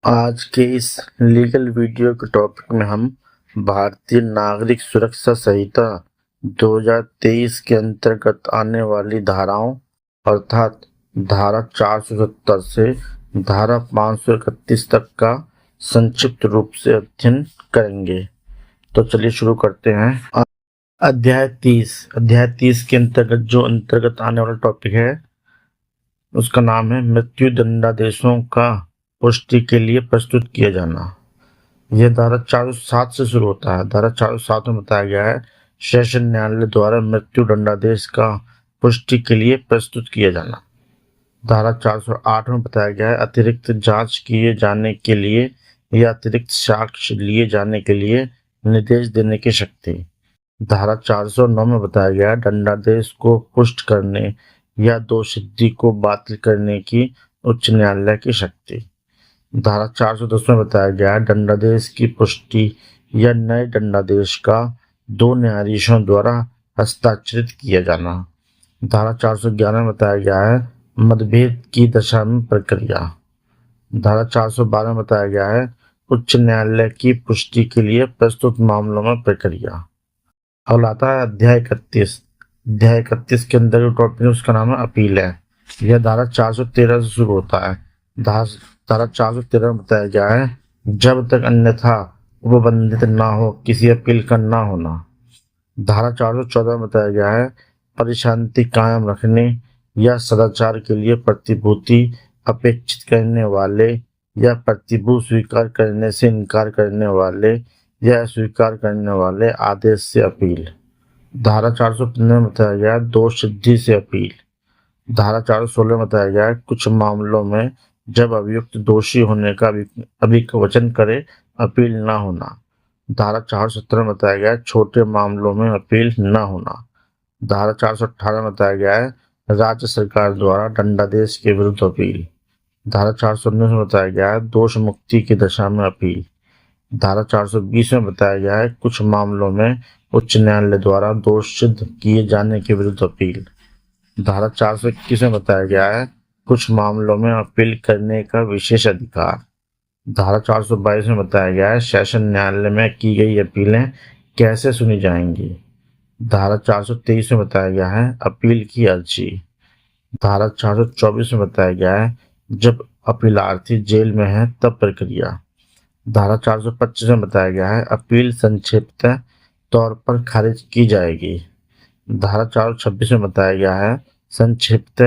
आज के इस लीगल वीडियो के टॉपिक में हम भारतीय नागरिक सुरक्षा संहिता 2023 के अंतर्गत आने वाली धाराओं अर्थात धारा 470 से धारा 531 तक का संक्षिप्त रूप से अध्ययन करेंगे। तो चलिए शुरू करते हैं। अध्याय 30 के अंतर्गत आने वाला टॉपिक है, उसका नाम है मृत्यु दंडादेशों का पुष्टि के लिए प्रस्तुत किया जाना। यह धारा 407 से शुरू होता है। धारा 407 में बताया गया है सेशन न्यायालय द्वारा मृत्यु दंडादेश का पुष्टि के लिए प्रस्तुत किया जाना। धारा 408 में बताया गया है अतिरिक्त जांच किए जाने के लिए या अतिरिक्त साक्ष्य लिए जाने के लिए निर्देश देने की शक्ति। धारा 409 में बताया गया है दंडादेश को पुष्ट करने या दोषसिद्धि को बातिल करने की उच्च न्यायालय की शक्ति। धारा 410 में बताया गया है दंडादेश की पुष्टि या नए दंडादेश का 2 न्यायाधीशों द्वारा हस्ताक्षरित किया जाना। धारा 411 में बताया गया है मतभेद की दशा में प्रक्रिया। धारा 412 में बताया गया है उच्च न्यायालय की पुष्टि के लिए प्रस्तुत मामलों में प्रक्रिया। अब आता है अध्याय 31। अध्याय 31 के अंदर जो टॉपिक है उसका नाम है अपील है। यह धारा 413 से शुरू होता है। धारा 413 में बताया गया है जब तक अन्यथा उपबंधित न हो किसी अपील का न होना। धारा 414 में बताया गया है परिशांति कायम रखने या सदाचार के लिए प्रतिभूति अपेक्षित करने वाले या प्रतिभूति स्वीकार करने से इनकार करने वाले या अस्वीकार करने वाले आदेश से अपील। धारा 415 में बताया गया दोष सिद्धि से अपील। धारा 416 में बताया गया कुछ मामलों में जब अभियुक्त दोषी होने का अभिवचन करे अपील न होना। धारा 417 में बताया गया छोटे मामलों में अपील न होना। धारा 418 में बताया गया है राज्य सरकार द्वारा दंडादेश के विरुद्ध अपील। धारा 419 में बताया गया है दोष मुक्ति की दशा में अपील। धारा 420 में बताया गया है कुछ मामलों में उच्च न्यायालय द्वारा दोष सिद्ध किए जाने के विरुद्ध अपील। धारा 421 में बताया गया है कुछ मामलों में अपील करने का विशेष अधिकार। धारा 422 में बताया गया है सेशन न्यायालय में की गई अपीलें कैसे सुनी जाएंगी। धारा 423 में बताया गया है अपील की अर्जी। धारा 424 में बताया गया है जब अपीलार्थी जेल में है तब प्रक्रिया। धारा 425 में बताया गया है अपील संक्षिप्त तौर पर खारिज की जाएगी। धारा 426 में बताया गया है संक्षिप्त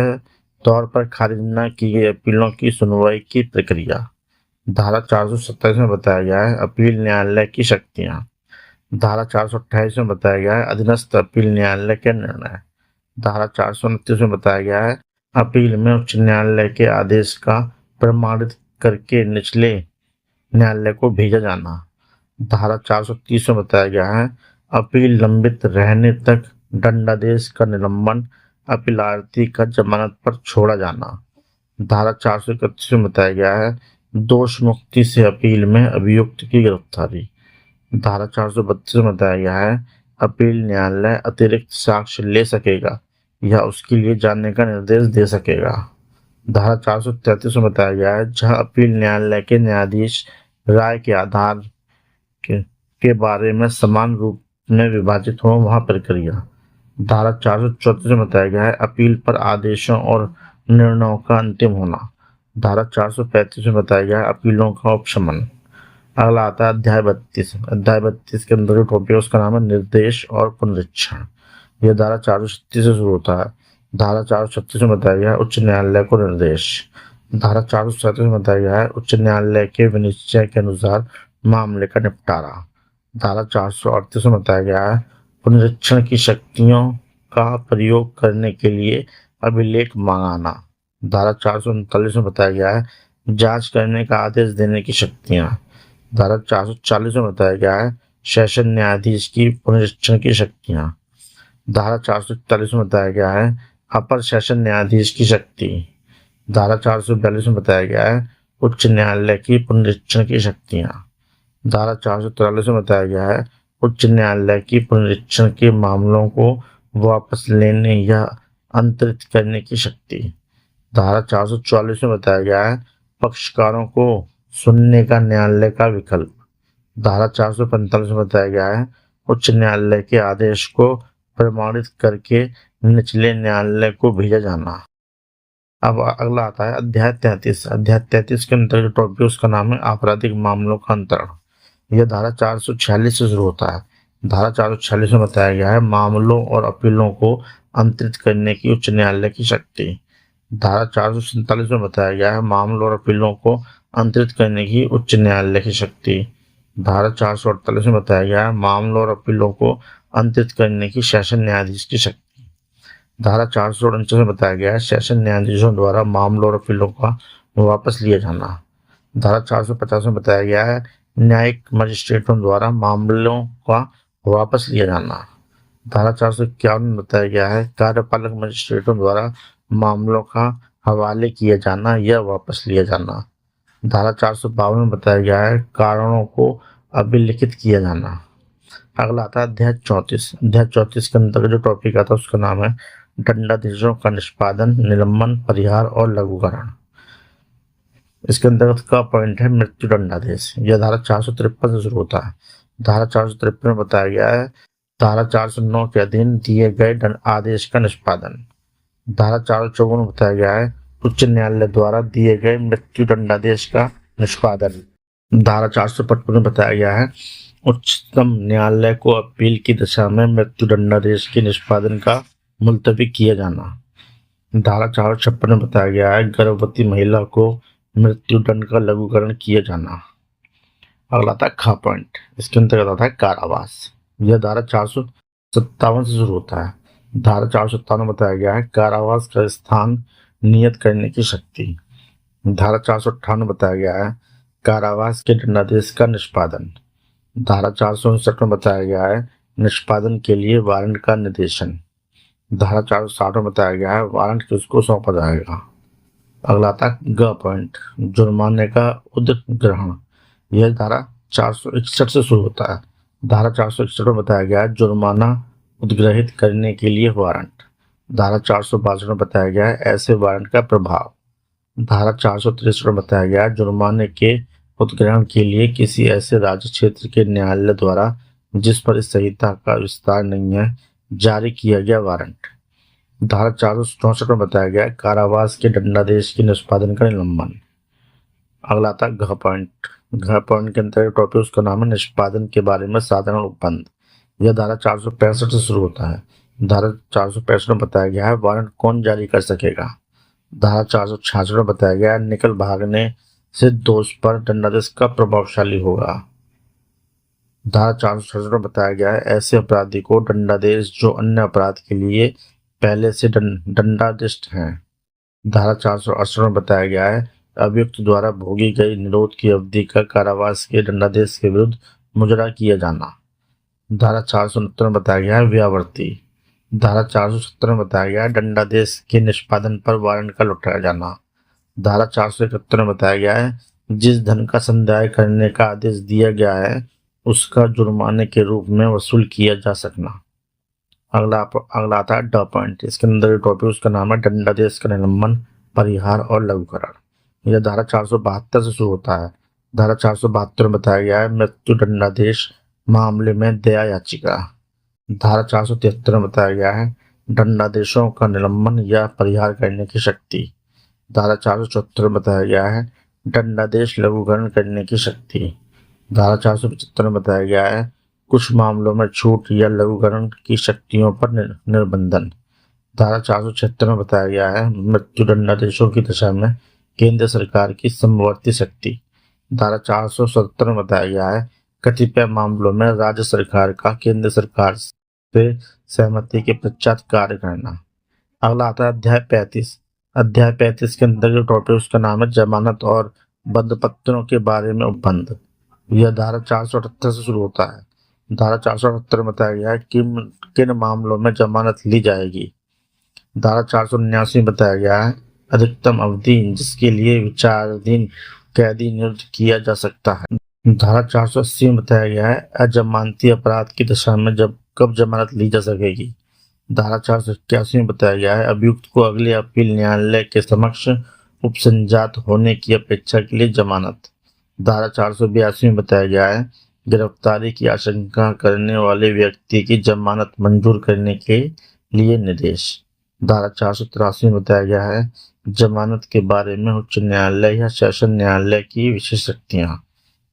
तौर पर खारिज न की गई अपीलों की सुनवाई की प्रक्रिया। धारा 427 में बताया गया है अपील न्यायालय की शक्तियां। धारा 428 में बताया गया है अधीनस्थ अपील न्यायालय के निर्णय। धारा 429 में बताया गया है अपील में उच्च न्यायालय के आदेश का प्रमाणित करके निचले न्यायालय को भेजा जाना। धारा 430 में बताया गया है अपील लंबित रहने तक दंडादेश का निलंबन अपीलार्थी का जमानत पर छोड़ा जाना। धारा 431 में बताया गया है दोष मुक्ति से अपील में अभियुक्त की गिरफ्तारी। धारा 432 में बताया गया है अपील न्यायालय अतिरिक्त साक्ष्य ले सकेगा या उसके लिए जाने का निर्देश दे सकेगा। धारा 433 में बताया गया है जहां अपील न्यायालय के न्यायाधीश राय के आधार के बारे में समान रूप में विभाजित हो वहां प्रक्रिया। धारा 434 में बताया गया है अपील पर आदेशों और निर्णयों का अंतिम होना। धारा 435 में बताया गया है अपीलों का उपशमन। अगला आता है अध्याय 32। अध्याय 32 के अंदर जो टॉपिक है उसका नाम है निर्देश और पुनरीक्षण। यह धारा 436 से शुरू होता है। धारा 436 में बताया गया है उच्च न्यायालय को निर्देश। धारा 437 में बताया गया है उच्च न्यायालय के विनिश्चय के अनुसार मामले का निपटारा। धारा 438 में बताया गया है पुनरीक्षण की शक्तियों का प्रयोग करने के लिए अभिलेख मंगाना। धारा 439 में बताया गया है जांच करने का आदेश देने की शक्तियां। धारा 440 में बताया गया है सेशन न्यायाधीश की पुनरीक्षण की शक्तियां। धारा 441 में बताया गया है अपर सेशन न्यायाधीश की शक्ति। धारा 442 में बताया गया है उच्च न्यायालय की पुनरीक्षण की शक्तियां। धारा 443 में बताया गया है उच्च न्यायालय की पुनरीक्षण के मामलों को वापस लेने या अंतरित करने की शक्ति। धारा 444 में बताया गया है पक्षकारों को सुनने का न्यायालय का विकल्प। धारा 445 में बताया गया है उच्च न्यायालय के आदेश को प्रमाणित करके निचले न्यायालय को भेजा जाना। अब अगला आता है अध्याय 33। अध्याय 33 के अंतर्गत टॉपिक उसका नाम है आपराधिक मामलों का अंतरण। यह धारा 446 से शुरू होता है। धारा 446 में बताया गया है मामलों और अपीलों को अंतरित करने की उच्च न्यायालय की शक्ति। धारा 447 में बताया गया है मामलों और अपीलों को अंतरित करने की उच्च न्यायालय की शक्ति। धारा 448 में बताया गया है मामलों और अपीलों को अंतरित करने की सेशन न्यायाधीश की शक्ति। धारा 449 में बताया गया है सेशन न्यायाधीशों द्वारा मामलों और अपीलों का वापस लिया जाना। धारा 450 में बताया गया है न्यायिक मजिस्ट्रेटों द्वारा मामलों का वापस लिया जाना। धारा 451 में बताया गया है कार्यपालक मजिस्ट्रेटों द्वारा मामलों का हवाले किया जाना या वापस लिया जाना। धारा 452 में बताया गया है कारणों को अभिलिखित किया जाना। अगला आता है अध्याय 34। अध्याय 34 के अंतर्गत जो टॉपिक आता है उसका नाम है दंडादेशों का निष्पादन, निलंबन, परिहार और लघुकरण। इसके अंतर्गत का पॉइंट है मृत्यु दंडादेश। यह धारा 453 से शुरू होता है। धारा 453 में बताया गया है धारा 409 के अधीन दिए गए आदेश का निष्पादन। धारा 454 में बताया गया है उच्च न्यायालय द्वारा दिए गए मृत्यु दंडादेश का निष्पादन। धारा 455 में बताया गया है उच्चतम न्यायालय को अपील की दिशा में मृत्यु दंडादेश के निष्पादन का मुलतवी किया जाना। धारा 456 में बताया गया है गर्भवती महिला को मृत्यु दंड का लघुकरण किया जाना। अगला आता है खा पॉइंट। इसके अंतर्गत आता है कारावास। यह धारा 457 से शुरू होता है। धारा 457 में बताया गया है कारावास का स्थान नियत करने की शक्ति। धारा 458 में बताया गया है कारावास के दंडादेश का निष्पादन। धारा 459 में बताया गया है निष्पादन के लिए वारंट का निर्देशन। धारा 460 में बताया गया है वारंट किसको सौंपा जाएगा। अगला आता है ग पॉइंट, जुर्माने का उद्ग्रहण। यह धारा 461 से शुरू होता है। धारा 461 में बताया गया है जुर्माना उद्ग्रहित करने के लिए वारंट। धारा 462 में बताया गया है ऐसे वारंट का प्रभाव। धारा 463 में बताया गया है जुर्माने के उद्ग्रहण के लिए किसी ऐसे राज्य क्षेत्र के न्यायालय द्वारा जिस पर इस संहिता का विस्तार नहीं है जारी किया गया वारंट। धारा 464 में बताया गया कारावास के दंडादेश के निष्पादन का निलंबन। अगला आता है घ पॉइंट। घ पॉइंट के अंतर्गत टॉपिक उसका नाम है निष्पादन के बारे में साधारण उपबंध। यह धारा 465 से शुरू होता है। धारा 465 में बताया गया है वारंट कौन जारी कर सकेगा। धारा 466 में बताया गया निकल भागने से दोष पर दंडादेश का प्रभावशाली होगा। धारा 466 में बताया गया है ऐसे अपराधी को दंडादेश जो अन्य अपराध के लिए पहले से दंडादिष्ट हैं। धारा 468 में बताया गया है अभियुक्त द्वारा भोगी गई निरोध की अवधि का कारावास के दंडादेश के विरुद्ध मुजरा किया जाना। धारा 469 में बताया गया है व्यावर्ती। धारा 470 में बताया गया है दंडादेश के निष्पादन पर वारंट का लौटाया जाना। धारा 471 में बताया गया है जिस धन का संदाय करने का आदेश दिया गया है उसका जुर्माने के रूप में वसूल किया जा सकना। अगला आता है ड पॉइंट। इसके अंदर टॉपिक उसका नाम है दंडादेश का निलंबन, परिहार और लघुकरण। यह धारा 472 से शुरू होता है। धारा 472 में बताया गया है मृत्यु दंडादेश मामले में दया याचिका। धारा 473 में बताया गया है दंडादेशों का निलंबन या परिहार करने की शक्ति। धारा 474 में बताया गया है दंडादेश लघुकरण करने की शक्ति। धारा 475 में बताया गया है कुछ मामलों में छूट या लघुकरण की शक्तियों पर निर्बंधन। धारा 476 में बताया गया है मृत्यु दंडादेशों की दिशा में केंद्र सरकार की समवर्ती शक्ति। धारा 477 में बताया गया है कतिपय मामलों में राज्य सरकार का केंद्र सरकार से सहमति के पश्चात कार्य करना। अगला आता है अध्याय 35। अध्याय 35 के अंतर्गत टॉपिक उसका नाम है जमानत और बंधपत्रों के बारे में उपबंध। यह धारा 478 से शुरू होता है। धारा 478 में बताया गया है किन मामलों में जमानत ली जाएगी। धारा 479 में बताया गया है अधिकतम अवधि जिसके लिए विचाराधीन कैदी नियुक्त किया जा सकता है। धारा 480 में बताया गया है अजमानती अपराध की दशा में कब जमानत ली जा सकेगी। धारा 481 में बताया गया है अभियुक्त को अगले अपील न्यायालय के समक्ष उपसंजात होने की अपेक्षा के लिए जमानत। धारा 482 में बताया गया है गिरफ्तारी की आशंका करने वाले व्यक्ति की जमानत मंजूर करने के लिए निर्देश। धारा 483 में बताया गया है जमानत के बारे में उच्च न्यायालय या सेशन न्यायालय की विशेष शक्तियां।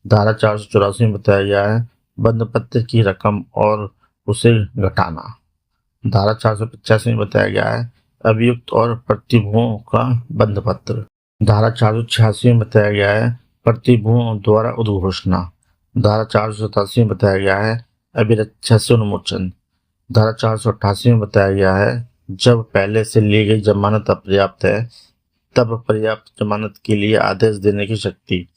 धारा 484 में बताया गया है बंद पत्र की रकम और उसे घटाना। धारा 485 में बताया गया है अभियुक्त और प्रतिभुओं का बंद पत्र। धारा 486 में बताया गया है प्रतिभुओं द्वारा उद्घोषणा। धारा 487 में बताया गया है अभिरक्षा से उन्मोचन। धारा 488 में बताया गया है जब पहले से ली गई जमानत अपर्याप्त है तब पर्याप्त जमानत के लिए आदेश देने की शक्ति।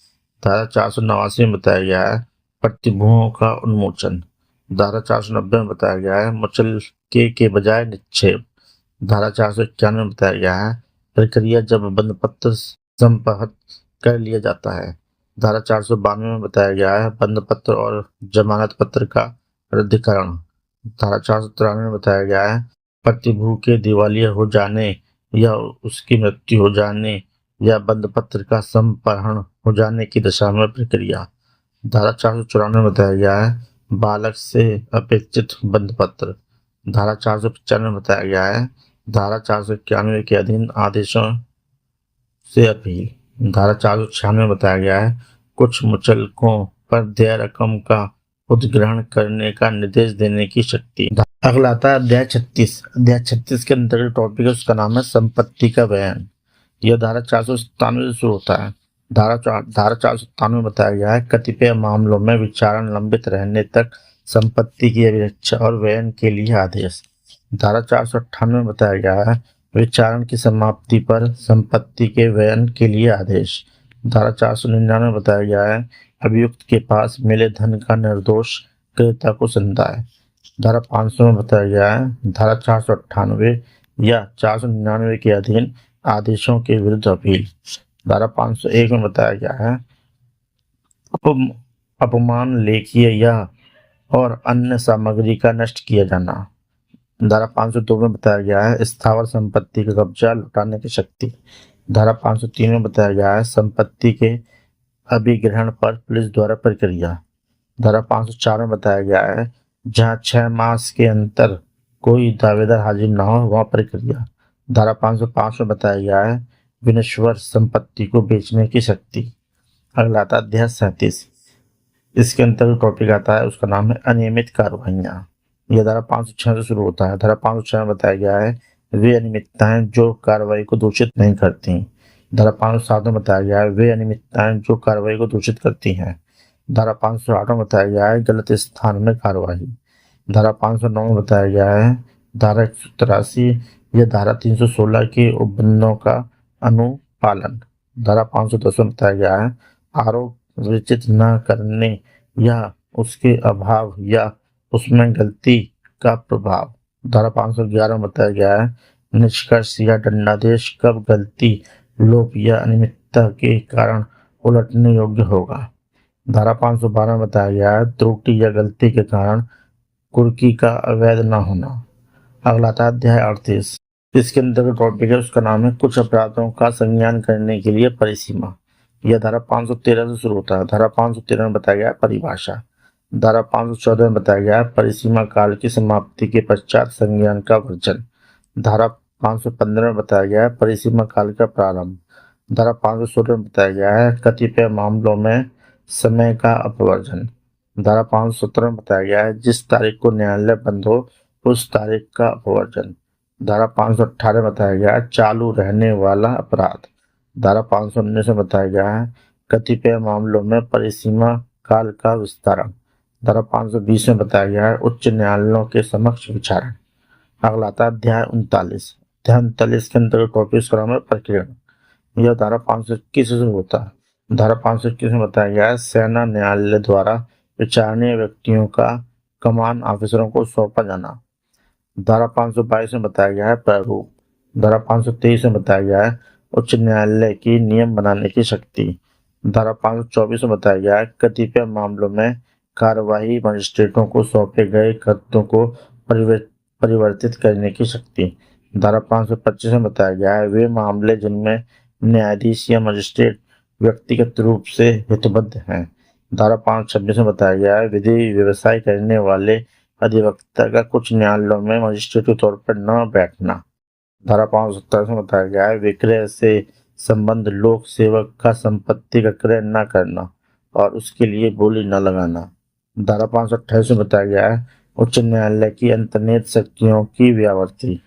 धारा 489 में बताया गया है प्रतिभुओं का उन्मोचन। धारा 490 में बताया गया है मुचलके के बजाय निक्षेप। धारा 491 में बताया गया है प्रक्रिया जब बंद पत्र संपादित कर लिया जाता है। धारा 492 में बताया गया है बंद पत्र और जमानत पत्र का रद्दीकरण। धारा 493 में बताया गया है प्रतिभू के दिवालिया हो जाने या उसकी मृत्यु हो जाने या बंद पत्र का संपहरण हो जाने की दशा में प्रक्रिया। धारा 494 में बताया गया है बालक से अपेक्षित बंद पत्र। धारा 495 में बताया गया है धारा 491 के अधीन आदेशों से अपील। धारा 496 में बताया गया है कुछ मुचलकों पर देय रकम का उद्ग्रहण करने का निर्देश देने की शक्ति। अगला आता है अध्याय 36। अध्याय 36 के अंतर्गत टॉपिक है उसका नाम है संपत्ति का बयान। यह धारा 497 से शुरू होता है। धारा 497 में बताया गया है कतिपय मामलों में विचारण लंबित रहने तक संपत्ति की अभिरक्षा और व्ययन के लिए आदेश। धारा 498 में बताया गया है विचारण की समाप्ति पर संपत्ति के व्ययन के लिए आदेश। धारा 499 में बताया गया है अभियुक्त के पास मिले धन का निर्दोष क्रेता को संदाय। धारा 500 में बताया गया है धारा 498 या 499 के अधीन आदेशों के विरुद्ध अपील। धारा 501 में बताया गया है अपमान लेखीय या और अन्य सामग्री का नष्ट किया जाना। धारा 502 में बताया गया है स्थावर संपत्ति का कब्जा लुटाने की शक्ति। धारा 503 में बताया गया है संपत्ति के अभिग्रहण पर पुलिस द्वारा प्रक्रिया। धारा 504 में बताया गया है जहां 6 मास के अंतर कोई दावेदार हाजिर न हो वहां प्रक्रिया। धारा 505 में बताया गया है विनश्वर संपत्ति को बेचने की शक्ति। अगला आता है अध्याय 37। इसके अंतर्गत टॉपिक आता है उसका नाम है अनियमित कार्रवाइयां। यह धारा 506 से शुरू होता है। धारा 506 में बताया गया है वे अनियमितताएं जो कार्रवाई को दूषित नहीं करती। धारा 507 में बताया गया है वे अनियमितताएं जो कार्रवाई को दूषित करती हैं। धारा 508 में बताया गया है गलत स्थान में कार्रवाई। धारा 509 में बताया गया है धारा 183 या धारा 316 के उपबंधों का अनुपालन। धारा 510 में बताया गया है आरोप विरचित न करने या उसके अभाव या उसमें गलती का प्रभाव। धारा 511 में बताया गया है निष्कर्ष या दंडादेश कब गलती लोप या अनियमितता के कारण उलटने योग्य होगा। धारा 512 में बताया गया है त्रुटि या गलती के कारण कुर्की का अवैध न होना। अगला था अध्याय 38। इसके अंतर्गत टॉपिक है उसका नाम है कुछ अपराधों का संज्ञान करने के लिए परिसीमा। यह धारा 513 से शुरू होता है। धारा 513 में बताया गया है परिभाषा। धारा 514 में बताया गया है परिसीमा काल की समाप्ति के पश्चात संज्ञान का वर्जन। धारा 515 में बताया गया है परिसीमा काल का प्रारंभ। धारा 516 में बताया गया है कतिपय मामलों में समय का अपवर्जन। धारा 517 में बताया गया है जिस तारीख को न्यायालय बंद हो उस तारीख का अपवर्जन। धारा 518 में बताया गया है चालू रहने वाला अपराध। धारा 519 में बताया गया है कतिपय मामलों में परिसीमा काल का विस्तारण। धारा 520 में बताया गया है उच्च न्यायालयों के समक्ष विचारण। अगला आता है अध्याय 39। अध्याय 39 के अंतर्गत टॉपिक का नाम है प्रकरण। यह धारा 521 से होता है। धारा 521 में बताया गया है सेना न्यायालय द्वारा विचारणीय व्यक्तियों का कमान ऑफिसरों को सौंपा जाना। धारा 522 में बताया गया है प्रारूप। धारा 523 में बताया गया है उच्च न्यायालय की नियम बनाने की शक्ति। धारा 524 में बताया गया है कतिपय मामलों में कार्यवाही मजिस्ट्रेटों को सौंपे गए कर्तव्यों को परिवर्तित करने की शक्ति। धारा 525 में बताया गया है वे मामले जिनमें न्यायाधीश या मजिस्ट्रेट व्यक्तिगत रूप से हितबद्ध हैं। धारा 526 में बताया गया है विधि व्यवसाय करने वाले अधिवक्ता का कुछ न्यायालयों में मजिस्ट्रेट के तौर पर न बैठना। धारा 527 में बताया गया है विक्रय से संबंध लोक सेवक का संपत्ति का क्रय न करना और उसके लिए बोली न लगाना। धारा 528 में बताया गया है उच्च न्यायालय की अंतर्निहित शक्तियों की व्यावृत्ति।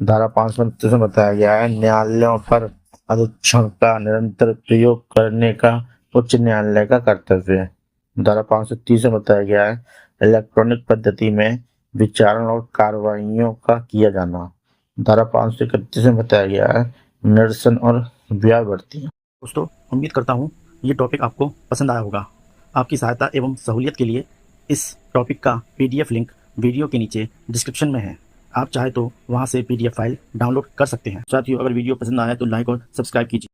धारा 529 में बताया गया है न्यायालयों पर अधीक्षण का निरंतर प्रयोग करने का उच्च न्यायालय का कर्तव्य है। धारा 530 में बताया गया है इलेक्ट्रॉनिक पद्धति में विचारण और कार्रवाइयों का किया जाना। धारा 531 में बताया गया है निरसन और व्यावृत्ति। दोस्तों, उम्मीद करता हूँ ये टॉपिक आपको पसंद आया होगा। आपकी सहायता एवं सहूलियत के लिए इस टॉपिक का PDF लिंक वीडियो के नीचे डिस्क्रिप्शन में है। आप चाहे तो वहाँ से PDF फाइल डाउनलोड कर सकते हैं। साथियों, अगर वीडियो पसंद आया तो लाइक और सब्सक्राइब कीजिए।